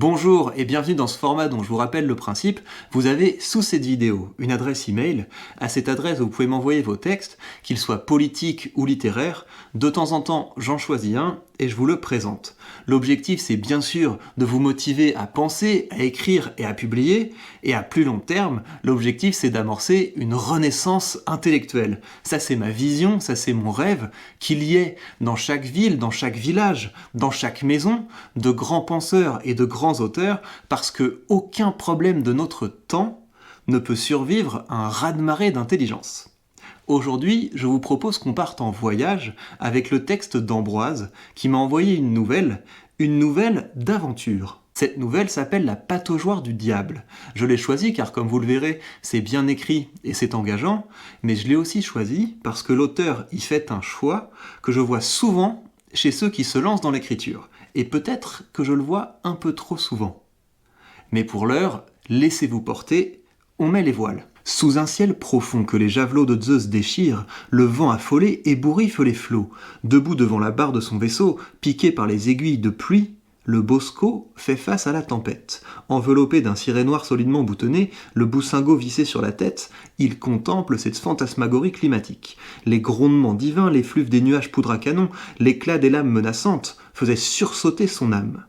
Bonjour et bienvenue dans ce format dont je vous rappelle le principe. Vous avez sous cette vidéo une adresse email. À cette adresse, vous pouvez m'envoyer vos textes, qu'ils soient politiques ou littéraires. De temps en temps, j'en choisis un et je vous le présente. L'objectif, c'est bien sûr de vous motiver à penser, à écrire et à publier. Et à plus long terme, l'objectif, c'est d'amorcer une renaissance intellectuelle. Ça, c'est ma vision, ça, c'est mon rêve, qu'il y ait dans chaque ville, dans chaque village, dans chaque maison, de grands penseurs et de grands auteurs, parce que aucun problème de notre temps ne peut survivre à un raz-de-marée d'intelligence. Aujourd'hui, je vous propose qu'on parte en voyage avec le texte d'Ambroise, qui m'a envoyé une nouvelle d'aventure. Cette nouvelle s'appelle La pataugeoire du diable. Je l'ai choisie car, comme vous le verrez, c'est bien écrit et c'est engageant, mais je l'ai aussi choisi parce que l'auteur y fait un choix que je vois souvent chez ceux qui se lancent dans l'écriture. Et peut-être que je le vois un peu trop souvent. Mais pour l'heure, laissez-vous porter, on met les voiles. Sous un ciel profond que les javelots de Zeus déchirent, le vent affolé ébouriffe les flots. Debout devant la barre de son vaisseau, piqué par les aiguilles de pluie, le Bosco fait face à la tempête. Enveloppé d'un ciré noir solidement boutonné, le boussingot vissé sur la tête, il contemple cette fantasmagorie climatique. Les grondements divins, l'effluve des nuages poudre à canon, l'éclat des lames menaçantes faisaient sursauter son âme.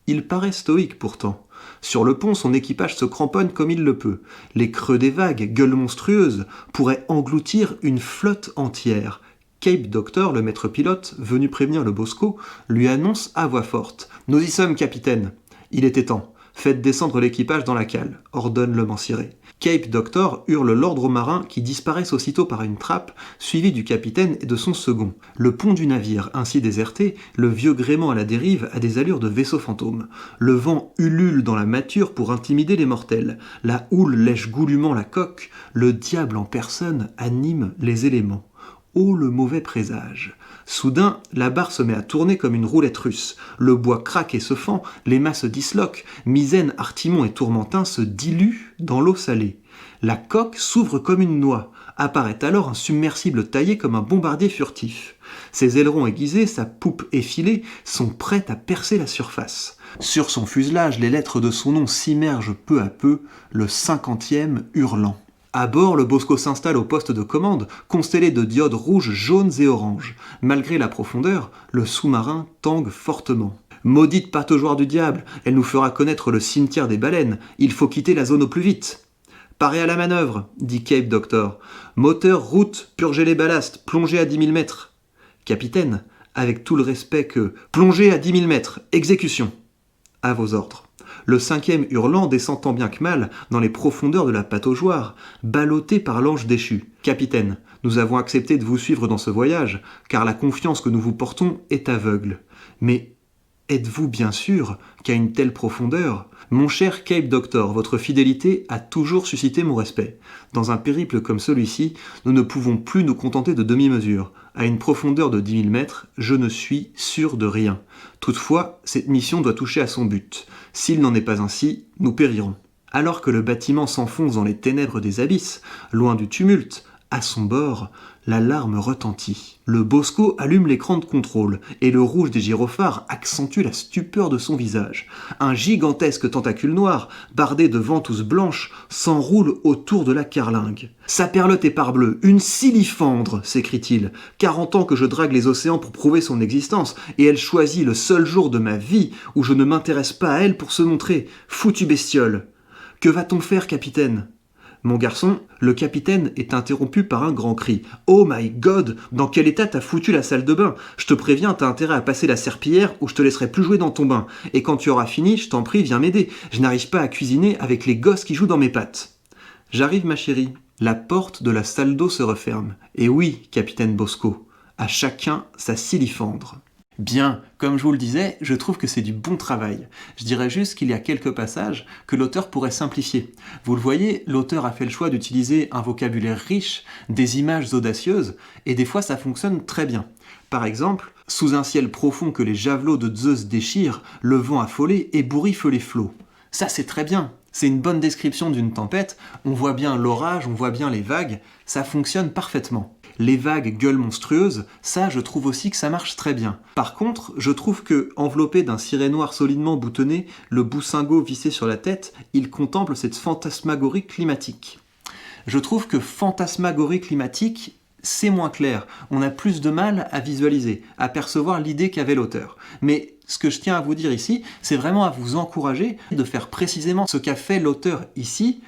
Il paraît stoïque pourtant. Sur le pont, son équipage se cramponne comme il le peut. Les creux des vagues, gueules monstrueuses, pourraient engloutir une flotte entière. Cape Doctor, le maître pilote, venu prévenir le Bosco, lui annonce à voix forte « Nous y sommes, capitaine !» Il était temps. Faites descendre l'équipage dans la cale, ordonne l'homme en ciré. Cape Doctor hurle l'ordre aux marins qui disparaissent aussitôt par une trappe, suivi du capitaine et de son second. Le pont du navire, ainsi déserté, le vieux gréement à la dérive a des allures de vaisseau fantôme. Le vent ulule dans la mâture pour intimider les mortels. La houle lèche goulûment la coque. Le diable en personne anime les éléments. Oh, le mauvais présage! Soudain, la barre se met à tourner comme une roulette russe. Le bois craque et se fend, les mâts se disloquent, Misaine, Artimon et Tourmentin se diluent dans l'eau salée. La coque s'ouvre comme une noix. Apparaît alors un submersible taillé comme un bombardier furtif. Ses ailerons aiguisés, sa poupe effilée, sont prêts à percer la surface. Sur son fuselage, les lettres de son nom s'immergent peu à peu, le 50e hurlant. À bord, le Bosco s'installe au poste de commande, constellé de diodes rouges, jaunes et oranges. Malgré la profondeur, le sous-marin tangue fortement. Maudite pataugeoire du diable, elle nous fera connaître le cimetière des baleines. Il faut quitter la zone au plus vite. Parez à la manœuvre, dit Cape Doctor. Moteur, route, purgez les ballasts, plongez à 10 000 mètres. Capitaine, avec tout le respect que... Plongez à 10 000 mètres, exécution. À vos ordres. Le 5e hurlant descend tant bien que mal dans les profondeurs de la pataugeoire, ballotté par l'ange déchu. Capitaine, nous avons accepté de vous suivre dans ce voyage, car la confiance que nous vous portons est aveugle. Mais êtes-vous bien sûr qu'à une telle profondeur, mon cher Cape Doctor, votre fidélité a toujours suscité mon respect. Dans un périple comme celui-ci, nous ne pouvons plus nous contenter de demi-mesures. À une profondeur de 10 000 mètres, je ne suis sûr de rien. Toutefois, cette mission doit toucher à son but. S'il n'en est pas ainsi, nous périrons. Alors que le bâtiment s'enfonce dans les ténèbres des abysses, loin du tumulte, à son bord, l'alarme retentit. Le Bosco allume l'écran de contrôle et le rouge des gyrophares accentue la stupeur de son visage. Un gigantesque tentacule noir, bardé de ventouses blanches, s'enroule autour de la carlingue. « Saperlotte est parbleu, une silifandre !» s'écrie-t-il. « 40 ans que je drague les océans pour prouver son existence, et elle choisit le seul jour de ma vie où je ne m'intéresse pas à elle pour se montrer. Foutue bestiole !»« Que va-t-on faire, capitaine ?» Mon garçon, le capitaine est interrompu par un grand cri. « Oh my God, dans quel état t'as foutu la salle de bain? Je te préviens, t'as intérêt à passer la serpillière ou je te laisserai plus jouer dans ton bain. Et quand tu auras fini, je t'en prie, viens m'aider. Je n'arrive pas à cuisiner avec les gosses qui jouent dans mes pattes. » « J'arrive, ma chérie. » La porte de la salle d'eau se referme. Et oui, capitaine Bosco, à chacun sa silifandre. Bien, comme je vous le disais, je trouve que c'est du bon travail. Je dirais juste qu'il y a quelques passages que l'auteur pourrait simplifier. Vous le voyez, l'auteur a fait le choix d'utiliser un vocabulaire riche, des images audacieuses, et des fois ça fonctionne très bien. Par exemple, sous un ciel profond que les javelots de Zeus déchirent, le vent affolé ébouriffe les flots. Ça c'est très bien, c'est une bonne description d'une tempête, on voit bien l'orage, on voit bien les vagues, ça fonctionne parfaitement. les vagues gueules monstrueuses, ça je trouve aussi que ça marche très bien. Par contre, je trouve que, enveloppé d'un ciré noir solidement boutonné, le boussingot vissé sur la tête, il contemple cette fantasmagorie climatique. Je trouve que fantasmagorie climatique, c'est moins clair. On a plus de mal à visualiser, à percevoir l'idée qu'avait l'auteur. Mais ce que je tiens à vous dire ici, c'est vraiment à vous encourager de faire précisément ce qu'a fait l'auteur ici.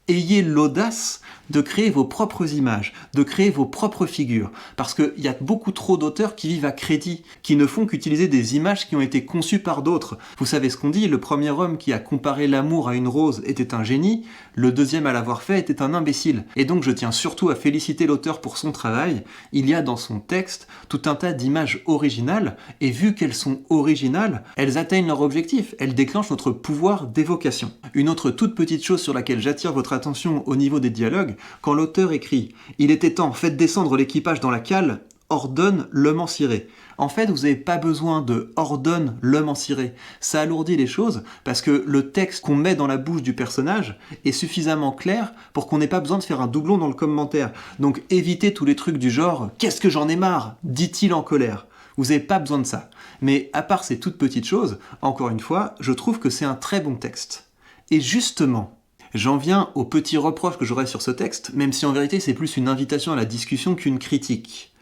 Ayez l'audace de créer vos propres images, de créer vos propres figures. Parce qu'il y a beaucoup trop d'auteurs qui vivent à crédit, qui ne font qu'utiliser des images qui ont été conçues par d'autres. Vous savez ce qu'on dit, le premier homme qui a comparé l'amour à une rose était un génie, le deuxième à l'avoir fait était un imbécile. Et donc je tiens surtout à féliciter l'auteur pour son travail. Il y a dans son texte tout un tas d'images originales, et vu qu'elles sont originales, elles atteignent leur objectif, elles déclenchent notre pouvoir d'évocation. Une autre toute petite chose sur laquelle j'attire votre attention au niveau des dialogues, quand l'auteur écrit « Il était temps, faites descendre l'équipage dans la cale, ordonne l'homme en ciré ». En fait, vous n'avez pas besoin de « ordonne l'homme en ciré ». Ça alourdit les choses parce que le texte qu'on met dans la bouche du personnage est suffisamment clair pour qu'on n'ait pas besoin de faire un doublon dans le commentaire. Donc évitez tous les trucs du genre « Qu'est-ce que j'en ai marre ?» dit-il en colère. Vous n'avez pas besoin de ça. Mais à part ces toutes petites choses, encore une fois, je trouve que c'est un très bon texte. Et justement, j'en viens aux petits reproches que j'aurais sur ce texte, même si en vérité c'est plus une invitation à la discussion qu'une critique.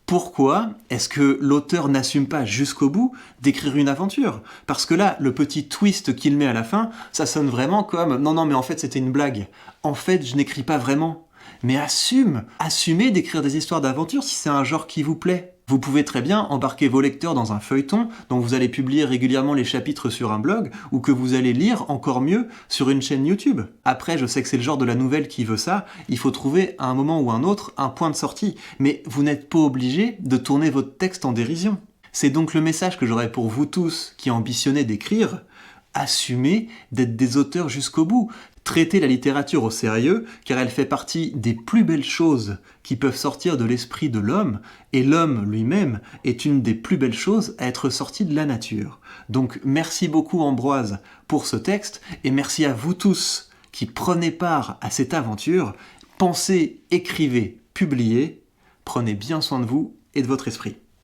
Pourquoi est-ce que l'auteur n'assume pas jusqu'au bout d'écrire une aventure? Parce que là, le petit twist qu'il met à la fin, ça sonne vraiment comme « Non, mais en fait c'était une blague. En fait, je n'écris pas vraiment. » Mais assumez d'écrire des histoires d'aventure si c'est un genre qui vous plaît. Vous pouvez très bien embarquer vos lecteurs dans un feuilleton dont vous allez publier régulièrement les chapitres sur un blog ou que vous allez lire encore mieux sur une chaîne YouTube. Après, je sais que c'est le genre de la nouvelle qui veut ça, il faut trouver à un moment ou un autre un point de sortie, mais vous n'êtes pas obligé de tourner votre texte en dérision. C'est donc le message que j'aurais pour vous tous qui ambitionnez d'écrire. Assumez d'être des auteurs jusqu'au bout. Traitez la littérature au sérieux, car elle fait partie des plus belles choses qui peuvent sortir de l'esprit de l'homme, et l'homme lui-même est une des plus belles choses à être sorti de la nature. Donc merci beaucoup Ambroise pour ce texte, et merci à vous tous qui prenez part à cette aventure. Pensez, écrivez, publiez, prenez bien soin de vous et de votre esprit.